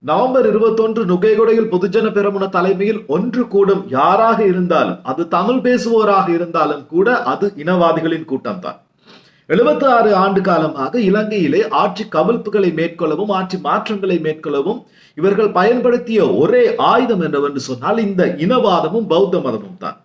November 21 நுகைகொடையில் Podujana Peramuna தலைமையில் ஒன்று கூடும் யாராக இருந்தாலும், அது தமிழ் பேசுவோராக இருந்தாலும் கூட அது இனவாதிகளின் கூட்டம்தான். 76 ஆண்டு காலமாக இலங்கையிலே ஆட்சி கவிழ்ப்புகளை மேற்கொள்ளவும் ஆட்சி மாற்றங்களை மேற்கொள்ளவும் இவர்கள் பயன்படுத்திய ஒரே ஆயுதம் என்னவென்று சொன்னால் இந்த இனவாதமும் பௌத்த மதமும் தான்.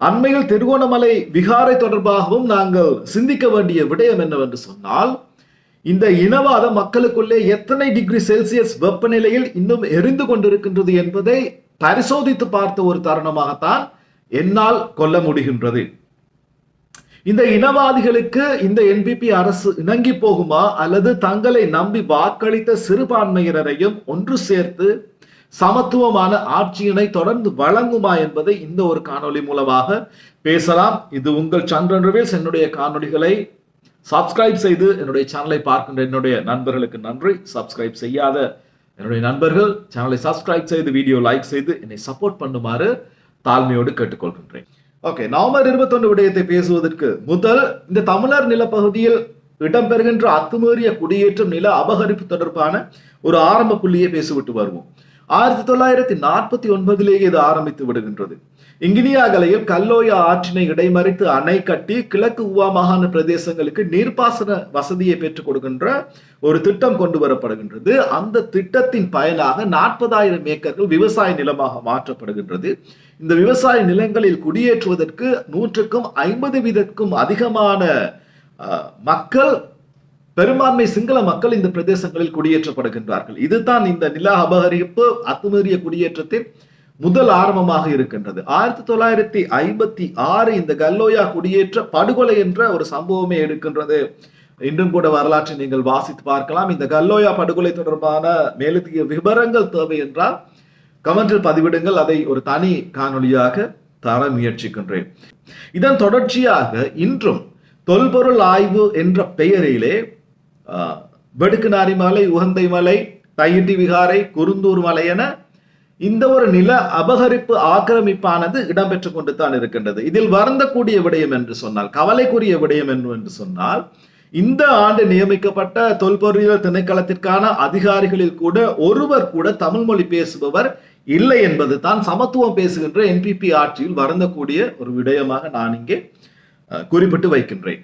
அண்மையில் திருகோணமலை விகாரை தொடர்பாகவும் நாங்கள் சிந்திக்க வேண்டிய விடயம் என்னவென்று சொன்னால், இந்த இனவாதம் மக்களுக்குள்ளே எத்தனை டிகிரி செல்சியஸ் வெப்பநிலையில் இன்னும் எரிந்து கொண்டிருக்கின்றது என்பதை பரிசோதித்து பார்த்த ஒரு தருணமாகத்தான் என்னால் கொள்ள முடிகின்றது. இந்த இனவாதிகளுக்கு இந்த என்பிபி அரசு இணங்கி போகுமா, அல்லது தங்களை நம்பி வாக்களித்த சிறுபான்மையினரையும் ஒன்று சேர்த்து சமத்துவமான ஆட்சியினை தொடர்ந்து வழங்குமா என்பதை இந்த ஒரு காணொளி மூலமாக பேசலாம். இது உங்கள் சந்திரன் ரிவீல்ஸ். என்னுடைய காணொளிகளை சப்ஸ்கிரைப் செய்து என்னுடைய சேனலை பார்க்கின்ற என்னுடைய நண்பர்களுக்கு நன்றி. சப்ஸ்கிரைப் செய்யாத என்னுடைய நண்பர்கள் சேனலை சப்ஸ்கிரைப் செய்து வீடியோ லைக் செய்து என்னை சப்போர்ட் பண்ணுமாறு தாழ்மையோடு கேட்டுக்கொள்கின்றேன். ஓகே, நவம்பர் 21 விடயத்தை பேசுவதற்கு முதல் இந்த தமிழர் நிலப்பகுதியில் இடம்பெறுகின்ற அத்துமீறிய குடியேற்றம் நில அபகரிப்பு தொடர்பான ஒரு ஆரம்ப புள்ளியை பேசிவிட்டு வருவோம். 1949 இது ஆரம்பித்து விடுகின்றது. இங்கினியாகலையில் கல்லோயா ஆற்றினை இடைமறித்து அணை கட்டி கிழக்கு ஊவா மாகாண பிரதேசங்களுக்கு நீர்ப்பாசன வசதியை பெற்றுக் கொடுக்கின்ற ஒரு திட்டம் கொண்டு வரப்படுகின்றது. அந்த திட்டத்தின் பயனாக 40,000 ஏக்கர்கள் விவசாய நிலமாக மாற்றப்படுகின்றது. இந்த விவசாய நிலங்களில் குடியேற்றுவதற்கு 150% அதிகமான மக்கள், பெரும்பான்மை சிங்கள மக்கள் இந்த பிரதேசங்களில் குடியேற்றப்படுகின்றார்கள். இதுதான் இந்த நில அபகரிப்பு அத்துமீறிய குடியேற்றத்தின் முதல் ஆரம்பமாக இருக்கின்றது. 1956 இந்த கல்லோயா குடியேற்ற படுகொலை என்ற ஒரு சம்பவமே எடுக்கின்றது. இன்றும் கூட வரலாற்றை நீங்கள் வாசித்து பார்க்கலாம். இந்த கல்லோயா படுகொலை தொடர்பான மேலதிக விவரங்கள் தேவை என்றால் கமெண்டில் பதிவிடுங்கள். அதை ஒரு தனி காணொளியாக தர முயற்சிக்கின்றேன். இதன் தொடர்ச்சியாக இன்றும் தொல்பொருள் ஆய்வு என்ற பெயரிலே வெடுக்குநாரி மலை, உகந்தை மலை, தையிட்டி விகாரை, குருந்தூர் மலை என இந்த ஒரு நில அபகரிப்பு ஆக்கிரமிப்பானது இடம்பெற்றுக் கொண்டு தான் இருக்கின்றது. இதில் வருந்தக்கூடிய விடயம் என்று சொன்னால், கவலைக்குரிய விடயம் என்று சொன்னால், இந்த ஆண்டு நியமிக்கப்பட்ட தொல்பொருளியல் திணைக்களத்திற்கான அதிகாரிகளில் கூட ஒருவர் கூட தமிழ் மொழி பேசுபவர் இல்லை என்பது தான் சமத்துவம் பேசுகின்ற என்பிபி ஆட்சியில் வருந்தக்கூடிய ஒரு விடயமாக நான் இங்கே குறிப்பிட்டு வைக்கின்றேன்.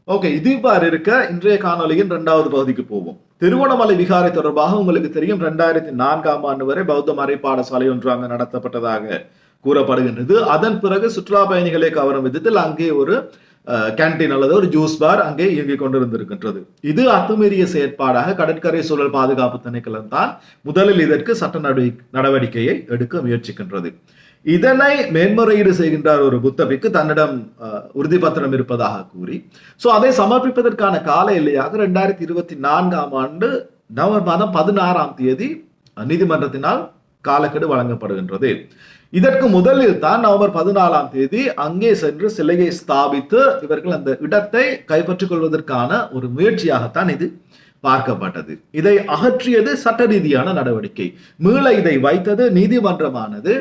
ஓகே, இது இவ்வாறு இருக்க இன்றைய காணொலியின் 2வது பகுதிக்கு போவோம். திருகோணமலை விகாரை தொடர்பாக உங்களுக்கு தெரியும், 2004ஆம் ஆண்டு வரை பௌத்த மறை பாடசாலை ஒன்று அங்கு நடத்தப்பட்டதாக கூறப்படுகின்றது. அதன் பிறகு சுற்றுலா பயணிகளை கவரும் விதத்தில் அங்கே ஒரு கேன்டீன் அல்லது ஒரு ஜூஸ் பார் அங்கே இயங்கிக் கொண்டிருந்திருக்கின்றது. இது அத்துமீறிய செயற்பாடாக கடற்கரை சூழல் பாதுகாப்பு திணைக்களம் தான் முதலில் இதற்கு சட்ட நடவடிக்கையை எடுக்க முயற்சிக்கின்றது. இதனை மேன்முறையீடு செய்கின்றார் ஒரு புத்தபிக்கு தன்னிடம் உறுதி பத்திரம் இருப்பதாக கூறி, அதை சமர்ப்பிப்பதற்கான கால எல்லையாக 2024ஆம் ஆண்டு நவம்பர் மாதம் 16ஆம் தேதி நீதிமன்றத்தினால் காலக்கெடு வழங்கப்படுகின்றது. இதற்கு முதலில் தான் நவம்பர் 14ஆம் தேதி அங்கே சென்று சிலையை ஸ்தாபித்து இவர்கள் அந்த இடத்தை கைப்பற்றிக் கொள்வதற்கான ஒரு முயற்சியாகத்தான் இது பார்க்கப்பட்டது. இதை அகற்றியது சட்ட ரீதியான நடவடிக்கை. மீள இதை வைத்தது நீதிமன்றமானது.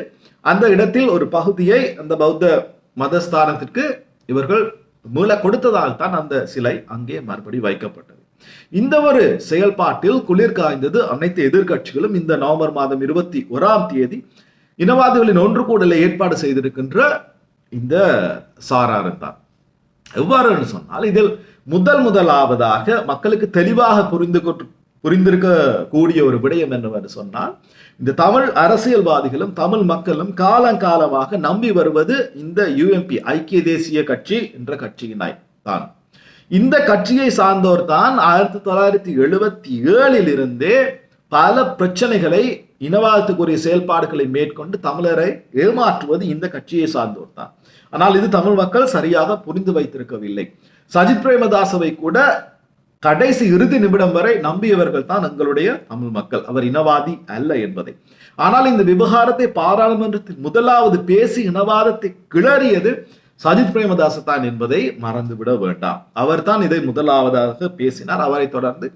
அந்த இடத்தில் ஒரு பகுதியை அந்த பௌத்த மதஸ்தானத்திற்கு இவர்கள் மீள கொடுத்ததால் தான் அந்த சிலை அங்கே மறுபடி வைக்கப்பட்டது. இந்த ஒரு செயல்பாட்டில் குளிர் காய்ந்தது அனைத்து எதிர்கட்சிகளும். இந்த நவம்பர் மாதம் 21ஆம் தேதி இனவாதிகளின் ஒன்று கூடலை ஏற்பாடு செய்திருக்கின்ற இந்த சாராரும் தான். எவ்வாறு சொன்னால், இதில் முதலாவதாக மக்களுக்கு தெளிவாக புரிந்திருக்க கூடிய ஒரு விடயம் என்னவென்று சொன்னால், இந்த தமிழ் அரசியல்வாதிகளும் தமிழ் மக்களும் காலங்காலமாக நம்பி வருவது இந்த யுஎம்பி ஐக்கிய தேசிய கட்சி என்ற கட்சியினை தான். இந்த கட்சியை சார்ந்தோர் தான் 1977 இருந்தே பல பிரச்சனைகளை, இனவாதத்துக்குரிய செயல்பாடுகளை மேற்கொண்டு தமிழரை ஏமாற்றுவது இந்த கட்சியை சார்ந்தோர் தான். ஆனால் இது தமிழ் மக்கள் சரியாக புரிந்து வைத்திருக்கவில்லை. சஜித் பிரேமதாசவை கூட கடைசி இறுதி நிமிடம் வரை நம்பியவர்கள் தான் எங்களுடைய தமிழ் மக்கள். அவர் இனவாதி அல்ல என்பதை. ஆனால் இந்த விவகாரத்தை பாராளுமன்றத்தில் முதலாவது பேசி இனவாதத்தை கிளறியது சஜித் பிரேமதாச தான் என்பதை மறந்துவிட வேண்டாம். அவர் தான் இதை முதலாவதாக பேசினார். அவரை தொடர்ந்து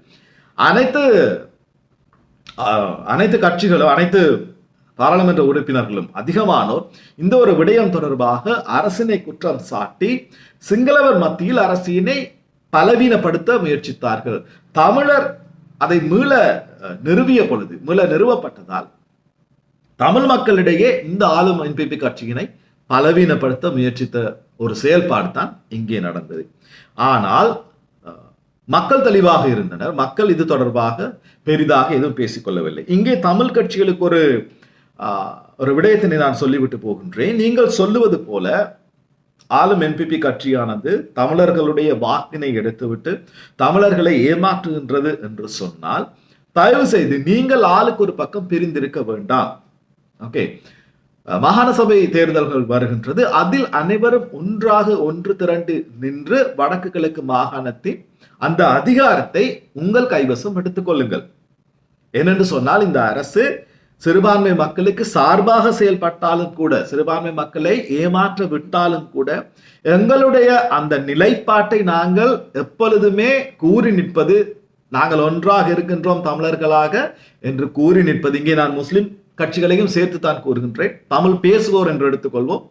அனைத்து கட்சிகளும், அனைத்து பாராளுமன்ற உறுப்பினர்களும் அதிகமானோர் இந்த ஒரு விடயம் தொடர்பாக அரசினை குற்றம் சாட்டி சிங்களவர் மத்தியில் அரசினை பலவீனப்படுத்த முயற்சித்தார்கள். தமிழர் அதை மீள நிறுவிய பொழுது நிறுவப்பட்டதால் தமிழ் மக்களிடையே இந்த ஆளும் என்பிபி கட்சியினை பலவீனப்படுத்த முயற்சித்த ஒரு செயல்பாடு தான் இங்கே நடந்தது. ஆனால் மக்கள் தெளிவாக இருந்தனர். மக்கள் இது தொடர்பாக பெரிதாக எதுவும் பேசிக்கொள்ளவில்லை. இங்கே தமிழ் கட்சிகளுக்கு ஒரு விடயத்தினை நான் சொல்லிவிட்டு போகின்றேன். நீங்கள் சொல்லுவது போல ஆளும் என்பிபி கட்சியானது தமிழர்களுடைய வாக்கினை எடுத்துவிட்டு தமிழர்களை ஏமாற்றுகின்றது என்று சொன்னால் தயவு செய்து நீங்கள் ஆளுக்கு ஒரு பக்கம் பிரிந்திருக்க வேண்டாம். ஓகே, மாகாண சபை தேர்தல்கள் வருகின்றது. அதில் அனைவரும் ஒன்று திரண்டு நின்று வடக்கு கிழக்கு மாகாணத்தின் அந்த அதிகாரத்தை உங்கள் கைவசம் எடுத்துக் கொள்ளுங்கள். ஏனென்று சொன்னால் இந்த அரசு சிறுபான்மை மக்களுக்கு சார்பாக செயல்பட்டாலும் கூட, சிறுபான்மை மக்களை ஏமாற்ற விட்டாலும் கூட, எங்களுடைய அந்த நிலைப்பாட்டை நாங்கள் எப்பொழுதுமே கூறி நிற்பது, நாங்கள் ஒன்றாக இருக்கின்றோம் தமிழர்களாக என்று கூறி நிற்பது. இங்கே நான் முஸ்லிம் கட்சிகளையும் சேர்த்து தான் கூறுகின்றேன். தமிழ் பேசுவோர் என்று எடுத்துக்கொள்வோம்.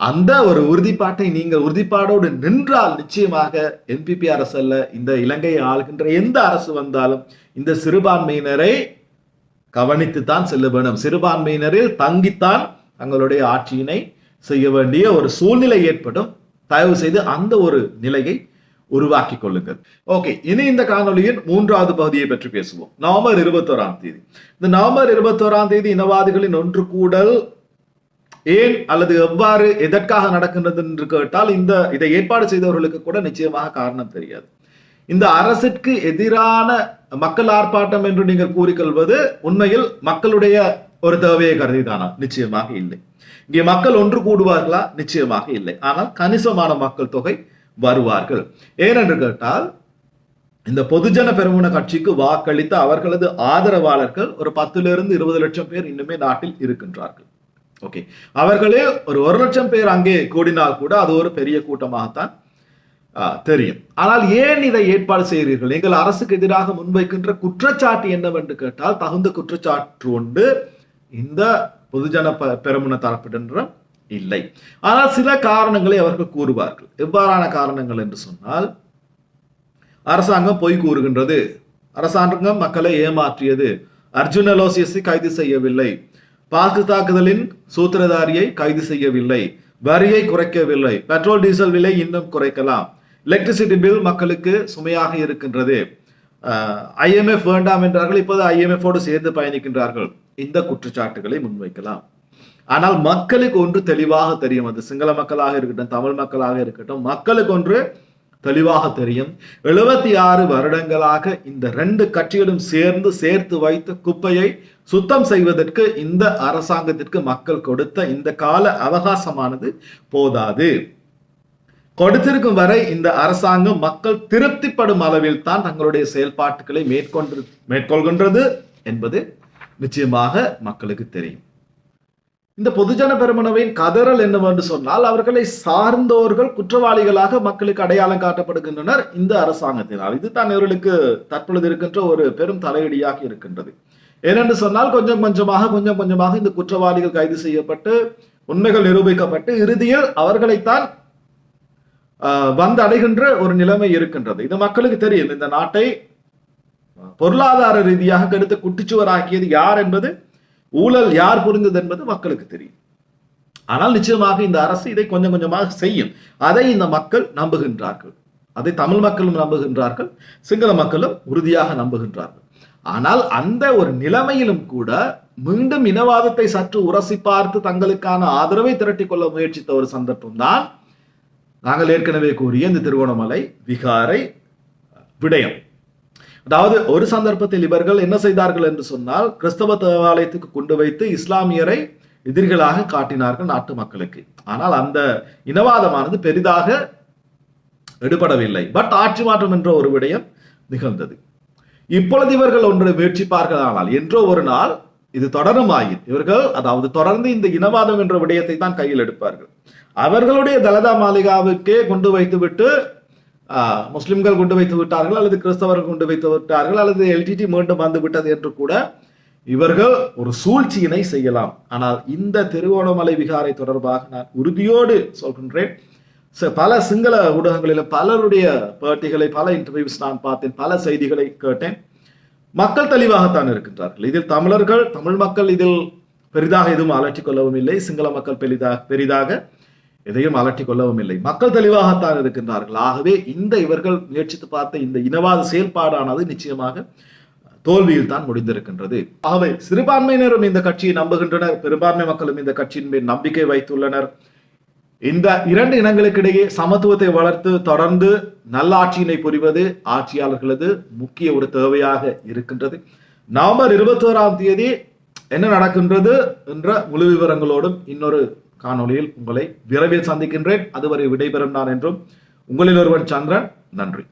அந்த ஒரு உறுதிப்பாட்டை நீங்கள் உறுதிப்பாடோடு நின்றால் நிச்சயமாக என்பிபி அரசு அல்ல, இந்த இலங்கையை ஆளுகின்ற எந்த அரசு வந்தாலும் இந்த சிறுபான்மையினரை கவனித்துத்தான் செல்ல வேண்டும். சிறுபான்மையினரில் தங்கித்தான் தங்களுடைய ஆட்சியினை செய்ய வேண்டிய ஒரு சூழ்நிலை ஏற்படும். தயவு செய்து அந்த ஒரு நிலையை உருவாக்கி கொள்ளுங்கள். ஓகே, இனி இந்த காணொலியின் 3வது பகுதியை பற்றி பேசுவோம். நவம்பர் 21ஆம் தேதி. இந்த நவம்பர் 21ஆம் தேதி இனவாதிகளின் ஒன்று கூடல் ஏன் அல்லது எவ்வாறு எதற்காக நடக்கின்றது என்று கேட்டால் இதை ஏற்பாடு செய்தவர்களுக்கு கூட நிச்சயமாக காரணம் தெரியாது. இந்த அரசிற்கு எதிரான மக்கள் ஆர்ப்பாட்டம் என்று நீங்கள் கூறிக்கொள்வது உண்மையில் மக்களுடைய ஒரு தேவையை கருதிதானா? நிச்சயமாக இல்லை. இங்கே மக்கள் ஒன்று கூடுவார்களா? நிச்சயமாக இல்லை. ஆனால் கணிசமான மக்கள் தொகை வருவார்கள். ஏனென்று கேட்டால் இந்த பொதுஜன பெரமுன கட்சிக்கு வாக்களித்த அவர்களது ஆதரவாளர்கள் ஒரு 10-20 லட்சம் பேர் இன்னுமே நாட்டில் இருக்கின்றார்கள். ஓகே, அவர்களே ஒரு 1 லட்சம் பேர் அங்கே கூடினால் கூட அது ஒரு பெரிய கூட்டமாகத்தான் தெரியும். ஆனால் ஏன் இதை ஏற்பாடு செய்கிறீர்கள்? எங்கள் அரசுக்கு எதிராக முன்வைக்கின்ற குற்றச்சாட்டு என்னவென்று கேட்டால் தகுந்த குற்றச்சாட்டு உண்டு இந்த பொதுஜன பெரமுன தரப்பிடம் இல்லை. ஆனால் சில காரணங்களை அவர்கள் கூறுவார்கள். எவ்வாறான காரணங்கள் என்று சொன்னால், அரசாங்கம் பொய் கூறுகின்றது, அரசாங்கம் மக்களை ஏமாற்றியது, அர்ஜுன் அலோசியஸை கைது செய்யவில்லை, பாக்கு தாக்குதலின் சூத்திரதாரியை கைது செய்யவில்லை, வரியை குறைக்கவில்லை, பெட்ரோல் டீசல் விலை இன்னும் குறைக்கலாம், எலக்ட்ரிசிட்டி பில் மக்களுக்கு சுமையாக இருக்கின்றது, IMF வேண்டாம் என்றார்கள், இப்போது IMF-ஓடு சேர்ந்து பயணிக்கின்றார்கள். இந்த குற்றச்சாட்டுகளை முன்வைக்கலாம். ஆனால் மக்களுக்கு ஒன்று தெளிவாக தெரியும். அது சிங்கள மக்களாக இருக்கட்டும், தமிழ் மக்களாக இருக்கட்டும், மக்களுக்கு ஒன்று தெளிவாக தெரியும். 76 வருடங்களாக இந்த 2 கட்சிகளும் சேர்த்து வைத்த குப்பையை சுத்தம் செய்வதற்கு இந்த அரசாங்கத்திற்கு மக்கள் கொடுத்த இந்த கால அவகாசமானது போதாது. கொடுத்திருக்கும் வரை இந்த அரசாங்கம் மக்கள் திருப்திப்படும் அளவில் தான் தங்களுடைய செயல்பாட்டுகளை மேற்கொள்கின்றது என்பது நிச்சயமாக மக்களுக்கு தெரியும். இந்த பொதுஜன பெரமுனவின் கதறல் என்னவென்று சொன்னால், அவர்களை சார்ந்தோர்கள் குற்றவாளிகளாக மக்களுக்கு அடையாளம் காட்டப்படுகின்றனர் இந்த அரசாங்கத்தினால். இதுதான் இவர்களுக்கு தற்பொழுது இருக்கின்ற ஒரு பெரும் தலையடியாக இருக்கின்றது. ஏனென்று சொன்னால் கொஞ்சம் கொஞ்சமாக இந்த குற்றவாளிகள் கைது செய்யப்பட்டு உண்மைகள் நிரூபிக்கப்பட்டு இறுதியில் அவர்களைத்தான் வந்து அடைகின்ற ஒரு நிலைமை இருக்கின்றது. இது மக்களுக்கு தெரியும். இந்த நாட்டை பொருளாதார ரீதியாக கெடுத்து குட்டிச்சுவராக்கியது யார் என்பது, ஊழல் யார் புரிந்தது என்பது மக்களுக்கு தெரியும். ஆனால் நிச்சயமாக இந்த அரசு இதை கொஞ்சம் கொஞ்சமாக செய்யும். அதை இந்த மக்கள் நம்புகின்றார்கள். அதை தமிழ் மக்களும் நம்புகின்றார்கள், சிங்கள மக்களும் உறுதியாக நம்புகின்றார்கள். ஆனால் அந்த ஒரு நிலைமையிலும் கூட மீண்டும் இனவாதத்தை சற்று உரசி பார்த்து தங்களுக்கான ஆதரவை திரட்டிக் கொள்ள முயற்சித்த ஒரு சந்தர்ப்பம் தான் நாங்கள் ஏற்கனவே கூறிய இந்த திருகோணமலை விகாரை விடயம். அதாவது ஒரு சந்தர்ப்பத்தில் இவர்கள் என்ன செய்தார்கள் என்று சொன்னால், கிறிஸ்தவ தேவாலயத்துக்கு கொண்டு வைத்து இஸ்லாமியரை எதிரிகளாக காட்டினார்கள் நாட்டு மக்களுக்கு. ஆனால் அந்த இனவாதமானது பெரிதாக எடுபடவில்லை. பட் ஆட்சி மாற்றம் என்ற ஒரு விடயம் நிகழ்ந்தது. இப்பொழுது இவர்கள் ஒன்றை முயற்சிப்பார்கள். ஆனால் என்றோ ஒரு நாள் இது தொடருமாயின் இவர்கள் அதாவது தொடர்ந்து இந்த இனவாதம் என்ற விடயத்தை தான் கையில் எடுப்பார்கள். அவர்களுடைய தலதா மாளிகாவுக்கே கொண்டு வைத்து விட்டு முஸ்லிம்கள் கொண்டு வைத்து விட்டார்கள், அல்லது கிறிஸ்தவர்கள் கொண்டு வைத்து விட்டார்கள், அல்லது LTT மீண்டும் வந்து விட்டது என்று கூட இவர்கள் ஒரு சூழ்ச்சியினை செய்யலாம். ஆனால் இந்த திருகோணமலை விகாரை தொடர்பாக நான் உறுதியோடு சொல்கின்றேன். பல சிங்கள ஊடகங்களில் பலருடைய பேட்டிகளை, பல இன்டர்வியூஸ் நான் பார்த்தேன், பல செய்திகளை கேட்டேன். மக்கள் தெளிவாகத்தான் இருக்கின்றார்கள். இதில் தமிழர்கள், தமிழ் மக்கள் இதில் பெரிதாக எதுவும் அலட்டிக் கொள்ளவும் இல்லை. சிங்கள மக்கள் பெரிதாக எதையும் அலட்டிக் கொள்ளவும் இல்லை. மக்கள் தெளிவாகத்தான் இருக்கின்றார்கள். ஆகவே இவர்கள் முயற்சித்து பார்த்த இந்த இனவாத செயல்பாடானது நிச்சயமாக தோல்வியில் தான் முடிந்திருக்கின்றது. ஆகவே சிறுபான்மையினரும் இந்த கட்சியை நம்புகின்றனர், பெரும்பான்மை மக்களும் இந்த கட்சியின் மேல் நம்பிக்கை வைத்துள்ளனர். இந்த இரண்டு இனங்களுக்கிடையே சமத்துவத்தை வளர்த்து தொடர்ந்து நல்லாட்சியினை புரிவது ஆட்சியாளர்களது முக்கிய ஒரு தேவையாக இருக்கின்றது. நவம்பர் 21ஆம் தேதி என்ன நடக்கின்றது என்ற முழு விவரங்களோடும் இன்னொரு காணொளியில் உங்களை விரைவில் சந்திக்கின்றேன். அதுவரை விடைபெறும் நான் என்றும் உங்களில் ஒருவன் சந்திரன். நன்றி.